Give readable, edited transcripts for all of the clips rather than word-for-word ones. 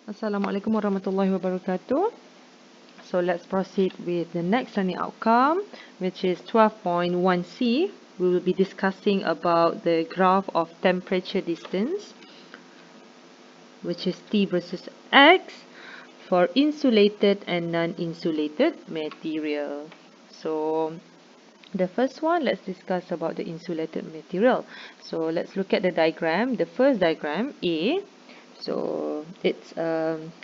Assalamualaikum warahmatullahi wabarakatuh. So let's proceed with the next learning outcome, which is 12.1c. We will be discussing about the graph of temperature distance, which is T versus X for insulated and non-insulated material. So the first one, let's discuss about the insulated material. So let's look at the diagram. The first diagram, A. So it's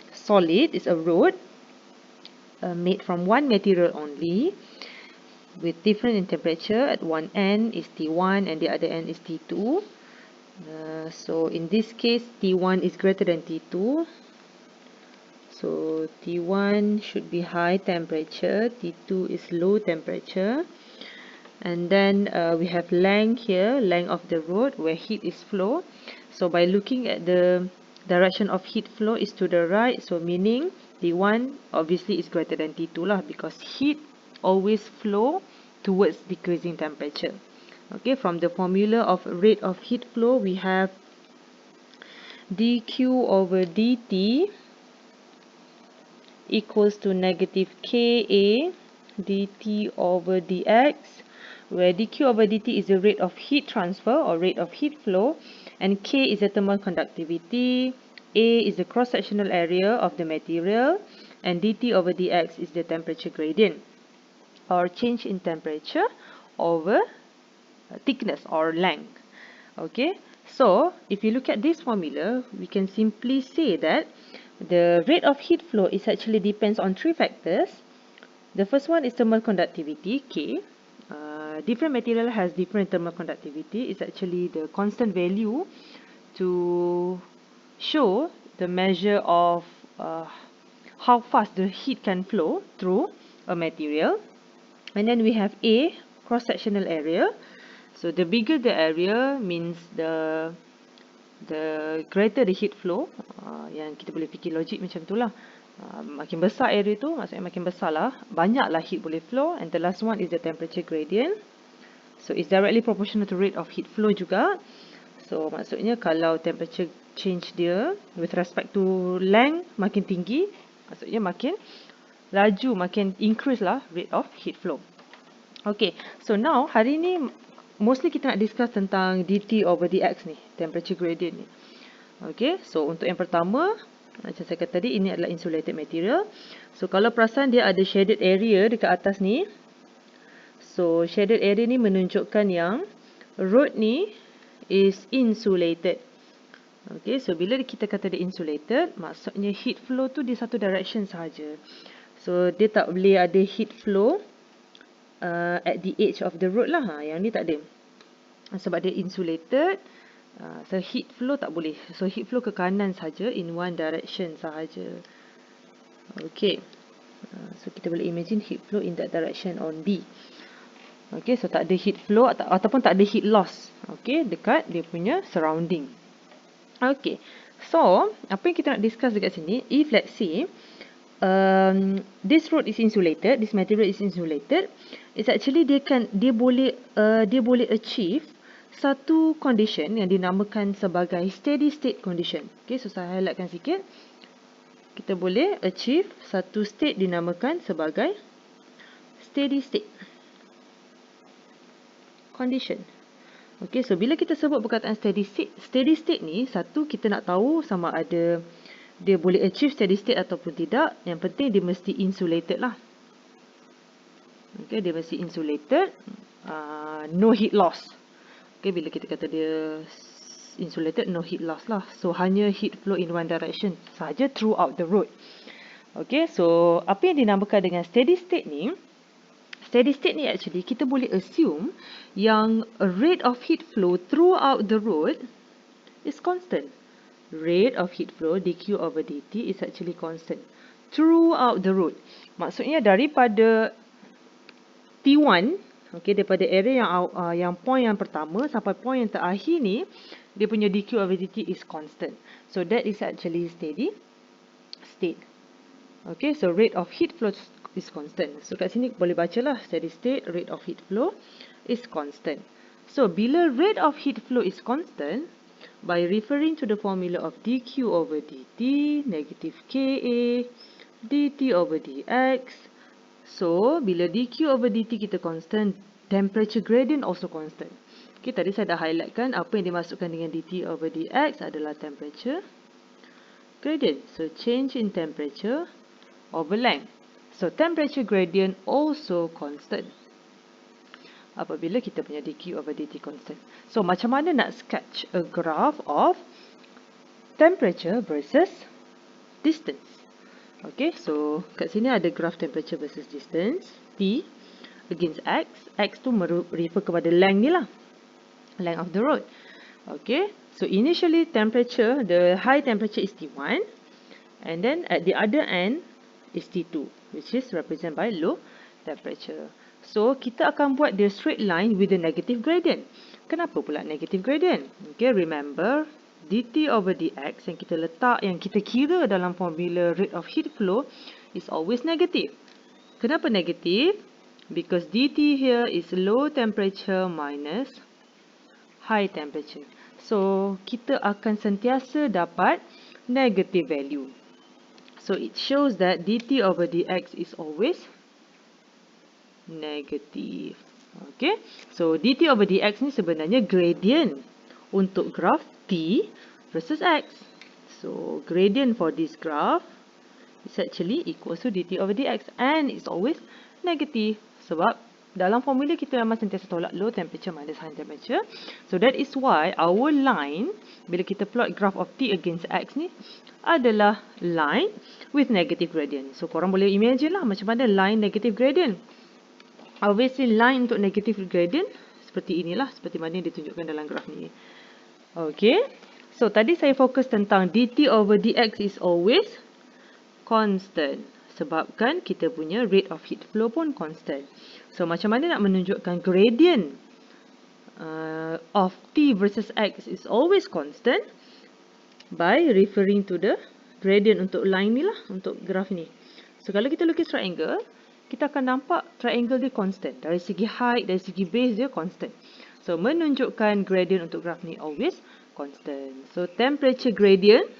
solid, it's a rod made from one material only with different in temperature. At one end is T1 and the other end is T2. So in this case, T1 is greater than T2. So T1 should be high temperature, T2 is low temperature. And then we have length here, length of the rod where heat is flow. So by looking at the direction of heat flow is to the right, so meaning T1 obviously is greater than T2 lah, because heat always flow towards decreasing temperature. Okay, from the formula of rate of heat flow, we have dq over dt equals to negative Ka dt over dx, where dq over dt is the rate of heat transfer or rate of heat flow, and K is the thermal conductivity, A is the cross-sectional area of the material, and dt over dx is the temperature gradient or change in temperature over thickness or length. Okay, so if you look at this formula, we can simply say that the rate of heat flow is actually depends on three factors. The first one is thermal conductivity, K. Different material has different thermal conductivity. It's actually the constant value to show the measure of how fast the heat can flow through a material. And then we have A, cross-sectional area. So the bigger the area means the greater the heat flow. Yang kita boleh fikir logik macam tu lah. Makin besar area tu, maksudnya makin besar lah, banyaklah heat boleh flow. And the last one is the temperature gradient. So it's directly proportional to rate of heat flow juga. So maksudnya kalau temperature change dia with respect to length makin tinggi, maksudnya makin laju, makin increase lah rate of heat flow. Okay, so now hari ni mostly kita nak discuss tentang dt over dx ni, temperature gradient ni. Okay, so untuk yang pertama, macam saya kata tadi, ini adalah insulated material. So kalau perasan dia ada shaded area dekat atas ni. So shaded area ni menunjukkan yang rod ni is insulated. Okay, so bila kita kata dia insulated, maksudnya heat flow tu di satu direction sahaja. So dia tak boleh ada heat flow at the edge of the rod lah. Yang ni tak ada. Sebab dia insulated, so heat flow tak boleh. So heat flow ke kanan saja, in one direction sahaja. Okay, so kita boleh imagine heat flow in that direction on B. Okay, so tak ada heat flow ataupun tak ada heat loss. Okay, dekat dia punya surrounding. Okay, so apa yang kita nak discuss dekat sini, if let's say this rod is insulated, this material is insulated, it's actually dia boleh achieve satu condition yang dinamakan sebagai steady state condition. Okay, so saya highlightkan sikit. Kita boleh achieve satu state dinamakan sebagai steady state condition. Okay, so bila kita sebut perkataan steady state ni, satu kita nak tahu sama ada dia boleh achieve steady state ataupun tidak. Yang penting dia mesti insulated lah. Okay, dia mesti insulated, no heat loss. Okay, bila kita kata dia insulated, no heat loss lah. So hanya heat flow in one direction sahaja throughout the rod. Okay, so apa yang dinamakan dengan steady state ni? Steady state ni actually kita boleh assume yang rate of heat flow throughout the rod is constant. Rate of heat flow dq over dt is actually constant throughout the rod. Maksudnya daripada T1, okay, daripada area yang point yang pertama sampai point yang terakhir ni, dia punya dq over dt is constant. So that is actually steady state. Okay, so rate of heat flow is constant. So kat sini boleh bacalah steady state, rate of heat flow is constant. So bila rate of heat flow is constant, by referring to the formula of dq over dt, negative Ka, dt over dx. So, bila dq over dt kita constant, temperature gradient also constant. Okay, tadi saya dah highlight kan apa yang dimasukkan dengan dt over dx adalah temperature gradient. So, change in temperature over length. So, temperature gradient also constant apabila kita punya dq over dt constant. So, macam mana nak sketch a graph of temperature versus distance? Okay, so kat sini ada graph temperature versus distance, T against X. X tu refer kepada length ni lah, length of the road. Okay, so initially temperature, the high temperature is T1, and then at the other end is T2, which is represented by low temperature. So, kita akan buat the straight line with the negative gradient. Kenapa pula negative gradient? Okay, remember, dt over dx yang kita letak, yang kita kira dalam formula rate of heat flow is always negative. Kenapa negative? Because dt here is low temperature minus high temperature. So, kita akan sentiasa dapat negative value. So, it shows that dt over dx is always negative. Okay, so dt over dx ni sebenarnya gradient untuk graph t versus x. So gradient for this graph is actually equals to dt over dx, and it's always negative sebab dalam formula kita memang sentiasa tolak low temperature minus high temperature. So that is why our line, bila kita plot graph of t against x ni, adalah line with negative gradient. So korang boleh imagine lah macam mana line negative gradient. Obviously, line untuk negative gradient seperti inilah, seperti mana yang ditunjukkan dalam graf ni. Okay, so tadi saya fokus tentang dt over dx is always constant. Sebabkan kita punya rate of heat flow pun constant. So, macam mana nak menunjukkan gradient of t versus x is always constant? By referring to the gradient untuk line ni lah, untuk graf ni. So, kalau kita lukis triangle, kita akan nampak triangle dia constant. Dari segi height, dari segi base dia constant. So, menunjukkan gradient untuk graf ni always constant. So, temperature gradient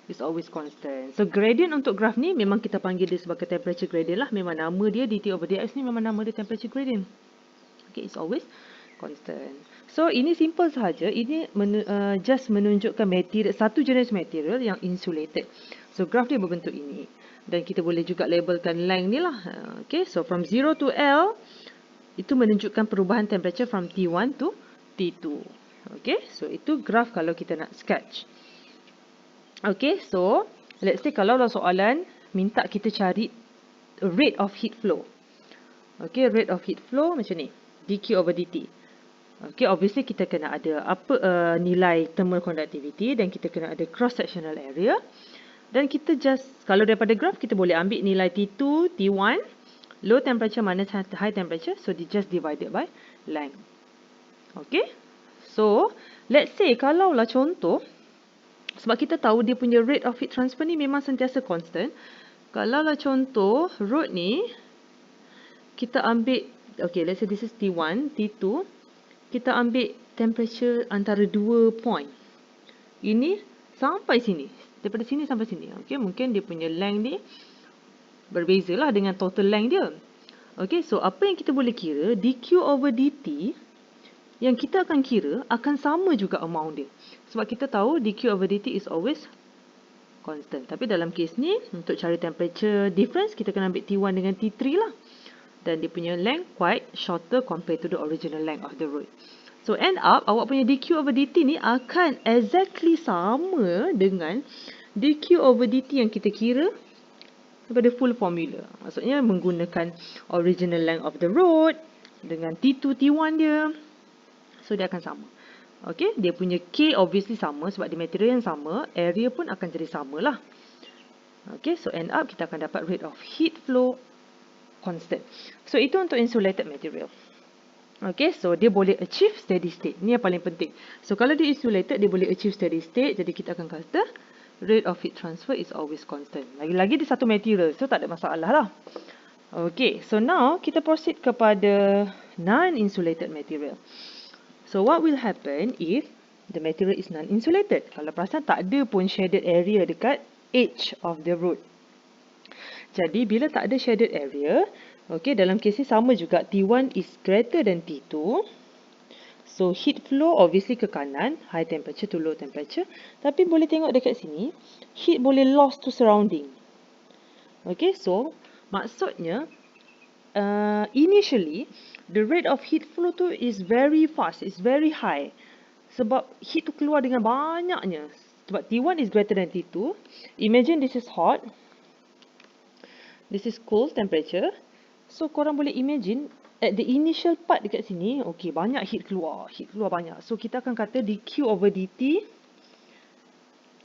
is always constant. So, gradient untuk graf ni memang kita panggil dia sebagai temperature gradient lah. Memang nama dia, dt over dx ni memang nama dia temperature gradient. Okay, it's always constant. So, ini simple sahaja. Ini just menunjukkan material, satu jenis material yang insulated. So, graf dia berbentuk ini. Dan kita boleh juga labelkan length ni lah. Okay, so from 0 to L, itu menunjukkan perubahan temperature from T1 to T2. Okay, so itu graf kalau kita nak sketch. Okay, so let's say kalau soalan minta kita cari rate of heat flow. Okay, rate of heat flow macam ni, dq over dt. Okay, obviously kita kena ada apa nilai thermal conductivity dan kita kena ada cross sectional area. Dan kita just, kalau daripada graph, kita boleh ambil nilai T2, T1, low temperature minus high temperature. So, just divided by length. Okay. So, let's say, kalau lah contoh, sebab kita tahu dia punya rate of heat transfer ni memang sentiasa constant. Kalau lah contoh, road ni, kita ambil, okay, let's say this is T1, T2. Kita ambil temperature antara 2 point. Ini sampai sini. Daripada sini sampai sini. Okay, mungkin dia punya length ni berbezalah dengan total length dia. Okay, so apa yang kita boleh kira, dq over dt yang kita akan kira akan sama juga amount dia. Sebab kita tahu dq over dt is always constant. Tapi dalam kes ni, untuk cari temperature difference, kita kena ambil T1 dengan T3 lah. Dan dia punya length quite shorter compared to the original length of the road. So, end up, awak punya dq over dt ni akan exactly sama dengan dq over dt yang kita kira daripada full formula. Maksudnya, menggunakan original length of the road dengan T2, T1 dia. So, dia akan sama. Okay, dia punya K obviously sama sebab dia material yang sama. Area pun akan jadi sama lah. Okay, so end up kita akan dapat rate of heat flow constant. So, itu untuk insulated material. Okay, so dia boleh achieve steady state. Ni yang paling penting. So, kalau dia insulated, dia boleh achieve steady state. Jadi, kita akan kata rate of heat transfer is always constant. Lagi-lagi dia satu material. So, tak ada masalah lah. Okay, so now kita proceed kepada non-insulated material. So, what will happen if the material is non-insulated. Kalau perasan tak ada pun shaded area dekat edge of the root. Jadi bila tak ada shaded area, okay, dalam kes ni sama juga, T1 is greater than T2. So heat flow obviously ke kanan, high temperature to low temperature. Tapi boleh tengok dekat sini, heat boleh lost to surrounding. Okay, so maksudnya initially the rate of heat flow tu is very fast, is very high. Sebab heat tu keluar dengan banyaknya. Sebab T1 is greater than T2. Imagine this is hot. This is cold temperature. So korang boleh imagine at the initial part dekat sini, okay, banyak heat keluar banyak. So kita akan kata dQ over dt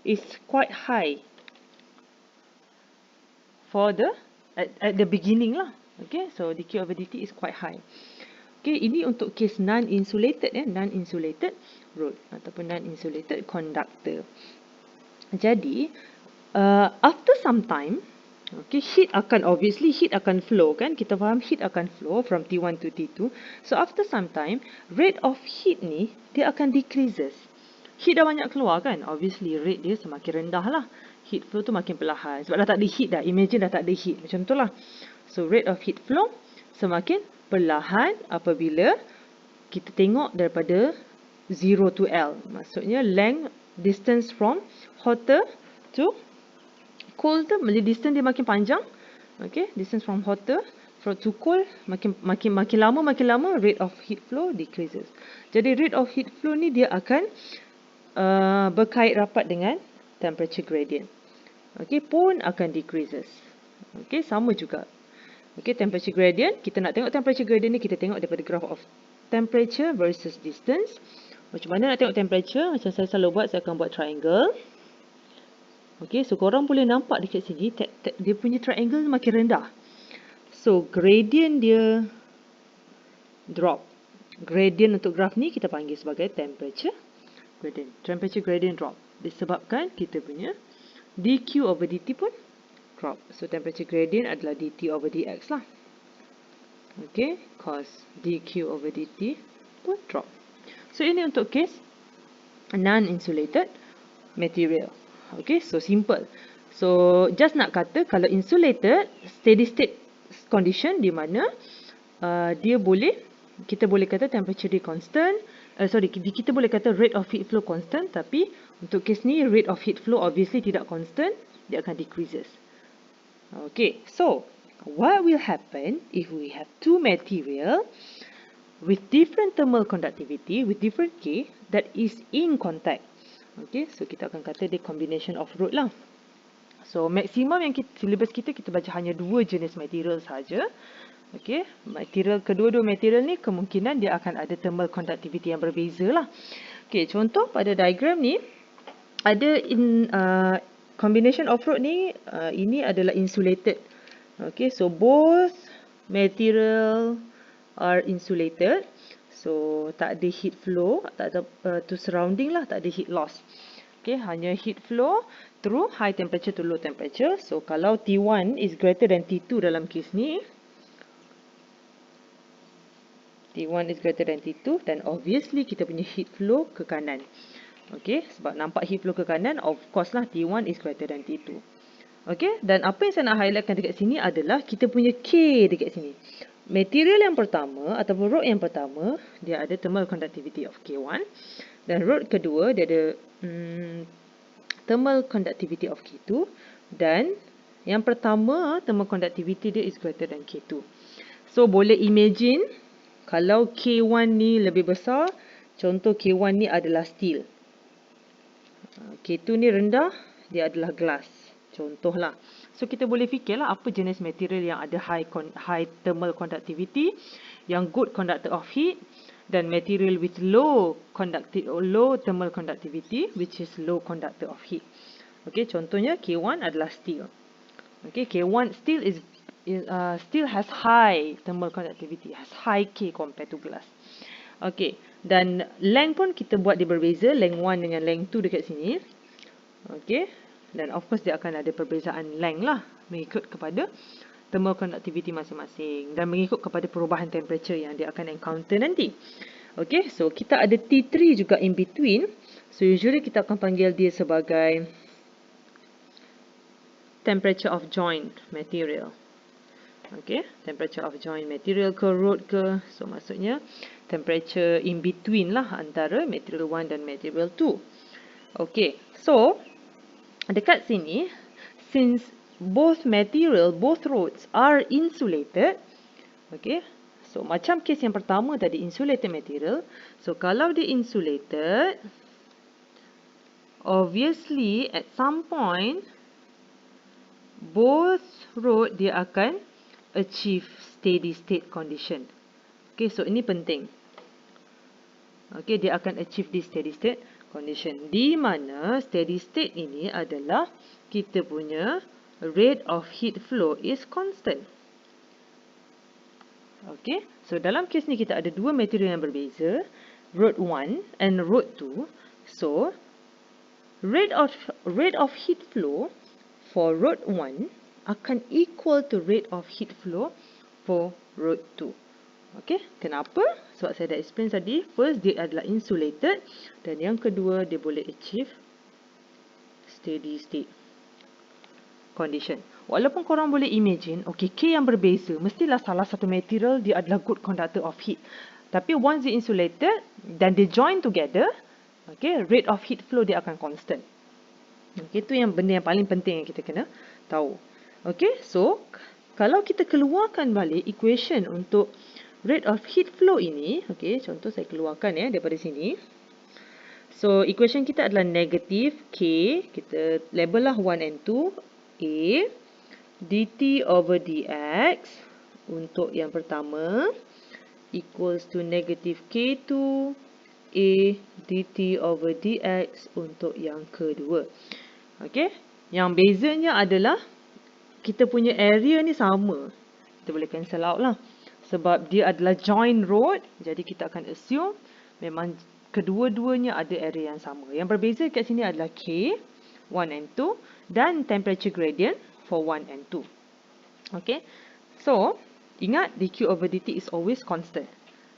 is quite high for the at the beginning lah. Okay, so dQ over dt is quite high. Okay, ini untuk case non-insulated, non-insulated road ataupun non-insulated conductor. Jadi, after some time, okay, heat akan flow kan? Kita faham heat akan flow from T1 to T2. So after some time, rate of heat ni dia akan decreases. Heat dah banyak keluar kan? Obviously rate dia semakin rendah lah. Heat flow tu makin perlahan. Sebab dah tak ada heat dah. Imagine dah tak ada heat. Macam tu lah. So rate of heat flow semakin perlahan apabila kita tengok daripada 0 to L. Maksudnya length, distance from hotter to cold tu, distance dia makin panjang. Okay, distance from hotter to cold makin lama rate of heat flow decreases. Jadi rate of heat flow ni dia akan berkait rapat dengan temperature gradient. Okay, pun akan decreases. Okay, sama juga. Okay, temperature gradient, kita nak tengok temperature gradient ni, kita tengok daripada graph of temperature versus distance. Macam mana nak tengok temperature? Macam saya selalu buat, saya akan buat triangle. Okay, so korang boleh nampak dekat sini, dia punya triangle makin rendah. So, gradient dia drop. Gradient untuk graph ni kita panggil sebagai temperature gradient. Temperature gradient drop. Disebabkan kita punya dQ over dt pun drop. So, temperature gradient adalah dt over dx lah. Okay, cos dQ over dt pun drop. So, ini untuk case non-insulated material. Okay, so simple. So, just nak kata kalau insulated, steady state condition di mana kita boleh kata temperature dia constant. Kita boleh kata rate of heat flow constant. Tapi untuk case ni, rate of heat flow obviously tidak constant. Dia akan decreases. Okay, so what will happen if we have two material with different thermal conductivity, with different K that is in contact? Okay, so kita akan kata dia combination of root lah. So maksimum yang syllabus kita baca hanya dua jenis material saja. Okay, kedua-dua material ni kemungkinan dia akan ada thermal conductivity yang berbeza lah. Okay, contoh pada diagram ni ada combination of root ni, ini adalah insulated. Okay, so both material are insulated. So, tak ada heat flow, tak ada to surrounding lah, tak ada heat loss. Okay, hanya heat flow through high temperature to low temperature. So, kalau T1 is greater than T2 dalam kes ni, T1 is greater than T2, then obviously kita punya heat flow ke kanan. Okay, sebab nampak heat flow ke kanan, of course lah T1 is greater than T2. Okay, dan apa yang saya nak highlightkan dekat sini adalah kita punya K dekat sini. Material yang pertama ataupun rod yang pertama, dia ada thermal conductivity of K1. Dan rod kedua, dia ada thermal conductivity of K2. Dan yang pertama, thermal conductivity dia is greater than K2. So, boleh imagine kalau K1 ni lebih besar, contoh K1 ni adalah steel. K2 ni rendah, dia adalah glass. Contohlah. So, kita boleh fikirlah apa jenis material yang ada high thermal conductivity, yang good conductor of heat, dan material with low thermal conductivity, which is low conductor of heat. Okay, contohnya K1 adalah steel. Okay, K1 steel has high thermal conductivity, has high K compared to glass. Okay, dan length pun kita buat dia berbeza, length 1 dengan length 2 dekat sini. Okay, dan of course dia akan ada perbezaan length lah, mengikut kepada thermal conductivity masing-masing dan mengikut kepada perubahan temperature yang dia akan encounter nanti. Okay, so kita ada T3 juga in between. So usually kita akan panggil dia sebagai temperature of joint material. Okay, temperature of joint material ke rod ke. So maksudnya temperature in between lah antara material 1 dan material 2. Okay, so dekat sini, since both rods are insulated, okay, so macam kes yang pertama tadi, insulated material. So kalau dia insulated, obviously at some point, both rod dia akan achieve steady state condition. Okay, so ini penting. Okay, dia akan achieve this steady state condition. Di mana steady state ini adalah kita punya rate of heat flow is constant. Okay, so dalam kes ni kita ada dua material yang berbeza, rod 1 and rod 2. So, rate of heat flow for rod 1 akan equal to rate of heat flow for rod 2. Okay, kenapa? Sebab saya dah explain tadi, first dia adalah insulated dan yang kedua dia boleh achieve steady state condition. Walaupun korang boleh imagine, okay, K yang berbeza, mestilah salah satu material dia adalah good conductor of heat. Tapi once dia insulated dan dia join together, okay, rate of heat flow dia akan constant. Okay, itu yang benda yang paling penting yang kita kena tahu. Okay, so kalau kita keluarkan balik equation untuk rate of heat flow ini, okay, contoh saya keluarkan daripada sini. So, equation kita adalah negative K, kita label lah 1 and 2, A dt over dx untuk yang pertama equals to negative K2 A dt over dx untuk yang kedua. Okay, yang bezanya adalah kita punya area ni sama. Kita boleh cancel out lah. Sebab dia adalah joint rod, jadi kita akan assume memang kedua-duanya ada area yang sama. Yang berbeza kat sini adalah K, 1 and 2, dan temperature gradient for 1 and 2. Okay, so ingat dq over dt is always constant.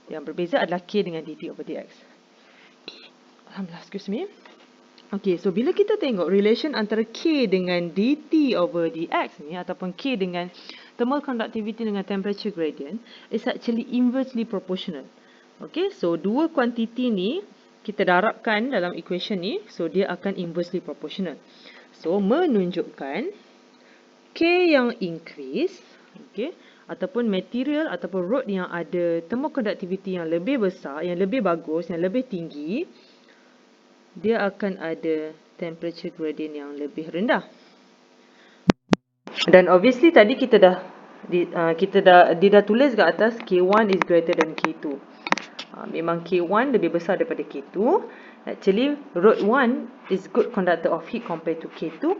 Yang berbeza adalah K dengan dt over dx. Alhamdulillah, excuse me. Okay, so bila kita tengok relation antara K dengan dt over dx ni, ataupun K dengan thermal conductivity dengan temperature gradient, is actually inversely proportional. Okay, so dua kuantiti ni kita darabkan dalam equation ni, so dia akan inversely proportional. So, menunjukkan K yang increase, okay, ataupun material ataupun rod yang ada thermal conductivity yang lebih besar, yang lebih bagus, yang lebih tinggi, dia akan ada temperature gradient yang lebih rendah. Dan obviously tadi kita dah tulis kat atas K1 is greater than K2. Memang K1 lebih besar daripada K2. Actually, rod 1 is good conductor of heat compared to K2.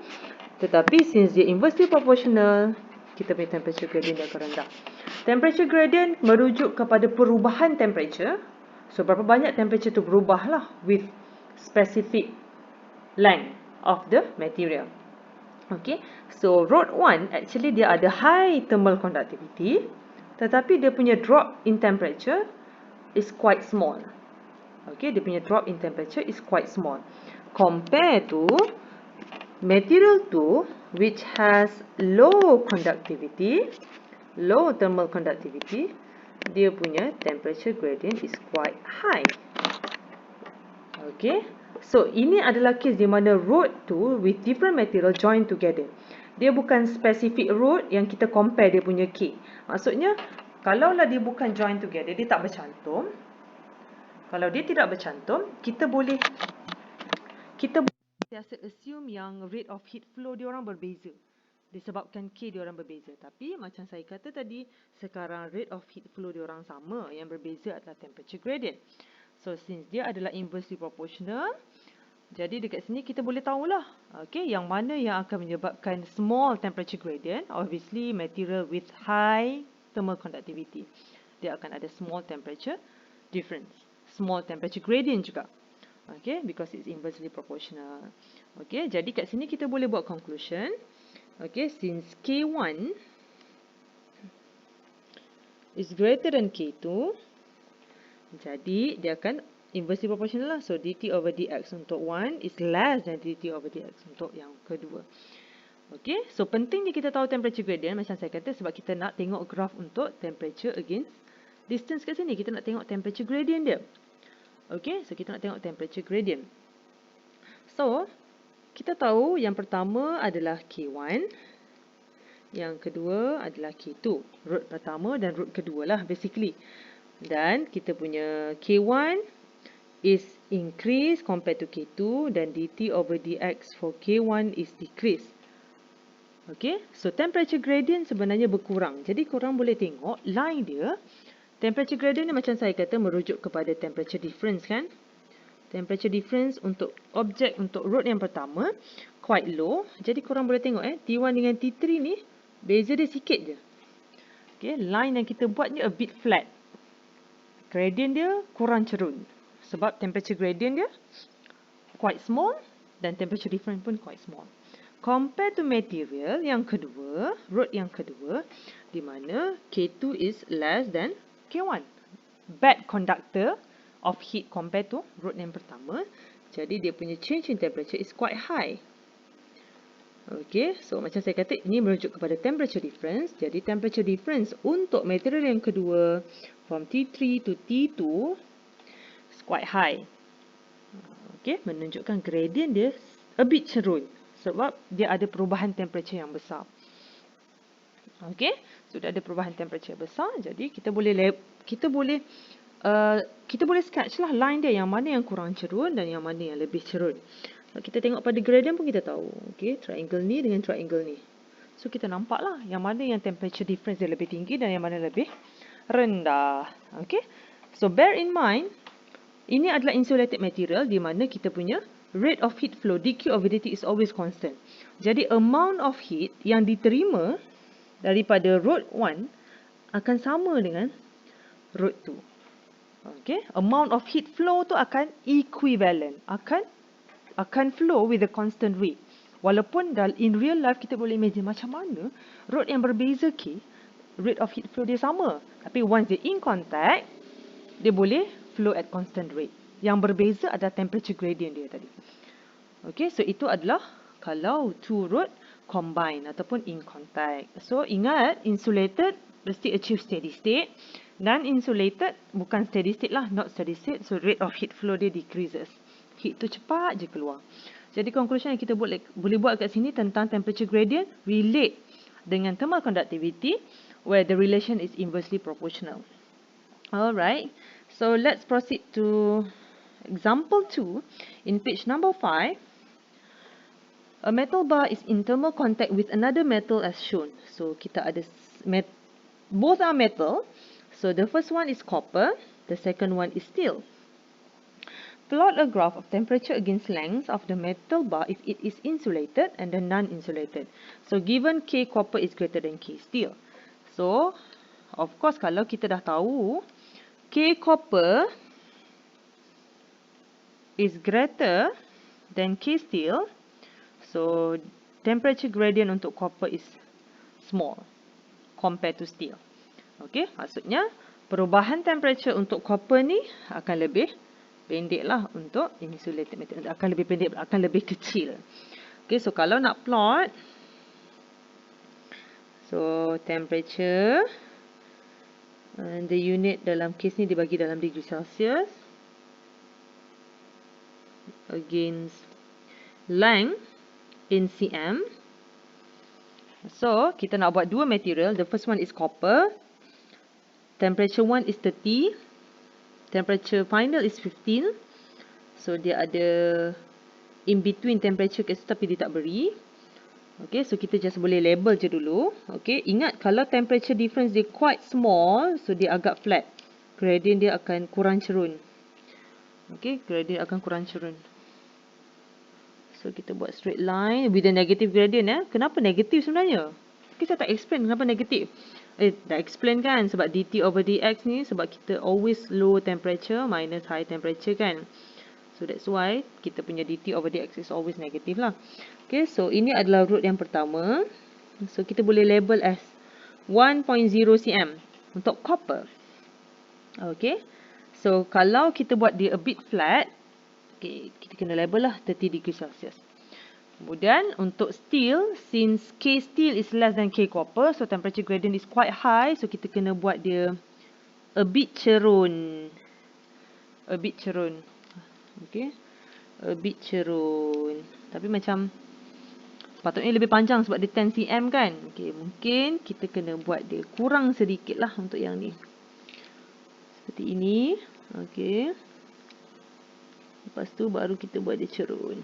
Tetapi since dia inversely proportional, kita punya temperature gradient dia akan rendah. Temperature gradient merujuk kepada perubahan temperature. So, berapa banyak temperature tu berubah lah with specific length of the material. Okay, so rod 1 actually dia ada high thermal conductivity, tetapi dia punya drop in temperature is quite small. Okay, dia punya drop in temperature is quite small. Compare to material 2 which has low conductivity, low thermal conductivity, dia punya temperature gradient is quite high. Okay, so ini adalah case di mana rod 2 with different material join together. Dia bukan specific rod yang kita compare dia punya K. Maksudnya, kalaulah dia bukan join together, dia tak bercantum. Kalau dia tidak bercantum, kita boleh biasa assume yang rate of heat flow dia orang berbeza. Disebabkan K dia orang berbeza. Tapi macam saya kata tadi, sekarang rate of heat flow dia orang sama. Yang berbeza adalah temperature gradient. So since dia adalah inversely proportional, jadi dekat sini kita boleh tahulah, okay, yang mana yang akan menyebabkan small temperature gradient. Obviously material with high thermal conductivity, dia akan ada small temperature difference, small temperature gradient juga. Okay, because it's inversely proportional. Okay, jadi kat sini kita boleh buat conclusion. Okay, since K1 is greater than K2, jadi dia akan inversely proportional lah. So dt over dx untuk 1 is less than dt over dx untuk yang kedua. Okay, so pentingnya kita tahu temperature gradient macam saya kata sebab kita nak tengok graf untuk temperature against distance kat sini. Kita nak tengok temperature gradient dia. Okay, so kita nak tengok temperature gradient. So, kita tahu yang pertama adalah K1. Yang kedua adalah K2. Root pertama dan root kedua lah basically. Dan kita punya K1 is increase compared to K2 dan dt over dx for K1 is decrease. Okay, so temperature gradient sebenarnya berkurang. Jadi korang boleh tengok line dia. Temperature gradient ni macam saya kata merujuk kepada temperature difference kan. Temperature difference untuk objek untuk root yang pertama quite low. Jadi korang boleh tengok T1 dengan T3 ni beza dia sikit je. Okay, line yang kita buat ni a bit flat. Gradient dia kurang cerun. Sebab temperature gradient dia quite small dan temperature difference pun quite small. Compare to material yang kedua, root yang kedua, di mana K2 is less than K1. Bad conductor of heat compared to root yang pertama. Jadi dia punya change in temperature is quite high. Okay, so macam saya kata ini merujuk kepada temperature difference. Jadi temperature difference untuk material yang kedua from T3 to T2 is quite high. Okay, menunjukkan gradient dia a bit cerun. Sebab dia ada perubahan temperature yang besar. Okay, sudah ada perubahan temperature besar. Jadi kita boleh sketch lah line dia yang mana yang kurang cerun dan yang mana yang lebih cerun. Kita tengok pada gradient pun kita tahu. Okay, triangle ni dengan triangle ni. So kita nampak lah yang mana yang temperature difference dia lebih tinggi dan yang mana lebih rendah. Okay, so bear in mind ini adalah insulated material di mana kita punya rate of heat flow dq over dt is always constant. Jadi amount of heat yang diterima daripada root 1 akan sama dengan root 2. Okay, amount of heat flow tu akan equivalent, akan flow with a constant rate. Walaupun in real life kita boleh imagine macam mana root yang berbeza K, rate of heat flow dia sama. Tapi once they in contact, dia boleh flow at constant rate. Yang berbeza adalah temperature gradient dia tadi. Okay, so itu adalah kalau two root combine ataupun in contact. So ingat, insulated mesti achieve steady state. Non-insulated bukan steady state lah, not steady state. So rate of heat flow dia decreases. Heat tu cepat je keluar. Jadi conclusion yang kita boleh buat kat sini tentang temperature gradient relate dengan thermal conductivity where the relation is inversely proportional. Alright, so let's proceed to example 2 in page number 5. A metal bar is in thermal contact with another metal as shown. So kita ada both are metal. So the first one is copper, the second one is steel. Plot a graph of temperature against length of the metal bar if it is insulated and then non-insulated. So given K copper is greater than K steel. So of course kalau kita dah tahu K copper is greater than K steel, so temperature gradient untuk copper is small compared to steel. Okay, maksudnya perubahan temperature untuk copper ni akan lebih pendek lah untuk insulated material. Akan lebih pendek, akan lebih kecil. Okay, so kalau nak plot, so temperature, the unit dalam case ni dibagi dalam degree Celsius against length in cm. So kita nak buat dua material. The first one is copper. Temperature 1 is 30. Temperature final is 15. So dia ada in between temperature kat situ tapi dia tak beri. Okay, so kita just boleh label je dulu. Okay, ingat kalau temperature difference dia quite small, so dia agak flat. Gradient dia akan kurang cerun. Okay, gradient akan kurang cerun. So kita buat straight line with a negative gradient. Kenapa negatif sebenarnya? Kita tak explain kenapa negatif. Dah explain kan, sebab dt over dx ni sebab kita always low temperature minus high temperature kan. So that's why kita punya dt over dx is always negative lah. Okay, so ini adalah root yang pertama. So kita boleh label as 1.0 cm untuk copper. Okay, So, kalau kita buat dia a bit flat, okay, kita kena label lah 30 degree Celsius. Kemudian, untuk steel, since K steel is less than K copper, so temperature gradient is quite high, so kita kena buat dia a bit cerun. A bit cerun. Okay. A bit cerun. Tapi macam patutnya lebih panjang sebab dia 10 cm kan. Okay, mungkin kita kena buat dia kurang sedikit lah untuk yang ni. Seperti ini. Okay. Lepas tu baru kita buat dia cerun.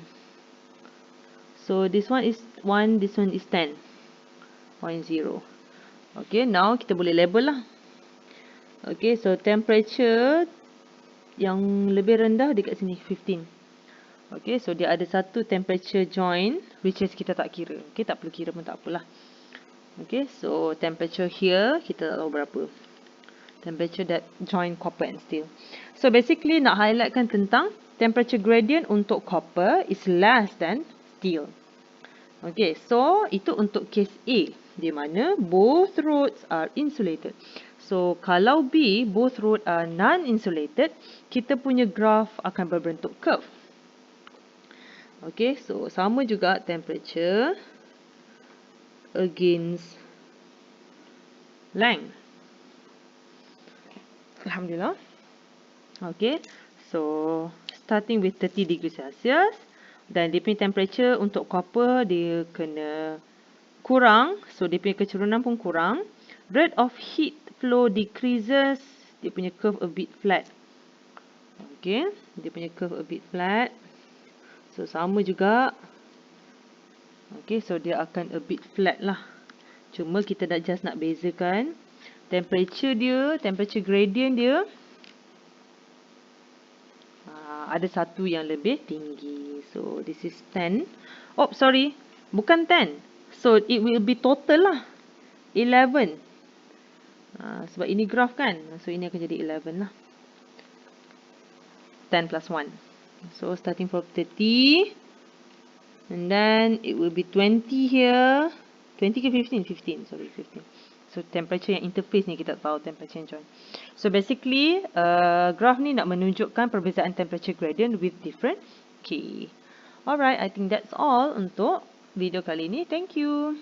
So this one is 1, this one is 10.0. Okay, now kita boleh label lah. Okay, so temperature yang lebih rendah dekat sini 15. Okay, so dia ada satu temperature joint which is kita tak kira. Okay, tak perlu kira pun tak apalah. Okay, so temperature here kita tak tahu berapa. Temperature that join copper and steel. So basically nak highlightkan tentang temperature gradient untuk copper is less than steel. Okay, so itu untuk case A, di mana both rods are insulated. So kalau B, both rods are non-insulated, kita punya graph akan berbentuk curve. Okay, so sama juga temperature against length. Alhamdulillah. Okay, so starting with 30 degree Celsius. Dan dia punya temperature untuk copper dia kena kurang. So dia punya kecerunan pun kurang. Rate of heat flow decreases. Dia punya curve a bit flat. Okay, dia punya curve a bit flat. So sama juga. Okay, so dia akan a bit flat lah. Cuma kita just nak bezakan temperature dia, temperature gradient dia. Ada satu yang lebih tinggi. So, this is 10. Oh, sorry. Bukan 10. So, it will be total lah. 11. Sebab ini graph kan. So, ini akan jadi 11 lah. 10 plus 1. So, starting from 30. And then, it will be 20 here. 20 ke 15? 15. Sorry, 15. So, temperature yang interface ni kita tahu temperature yang join. So, basically, graph ni nak menunjukkan perbezaan temperature gradient with different K. Alright, I think that's all untuk video kali ini. Thank you.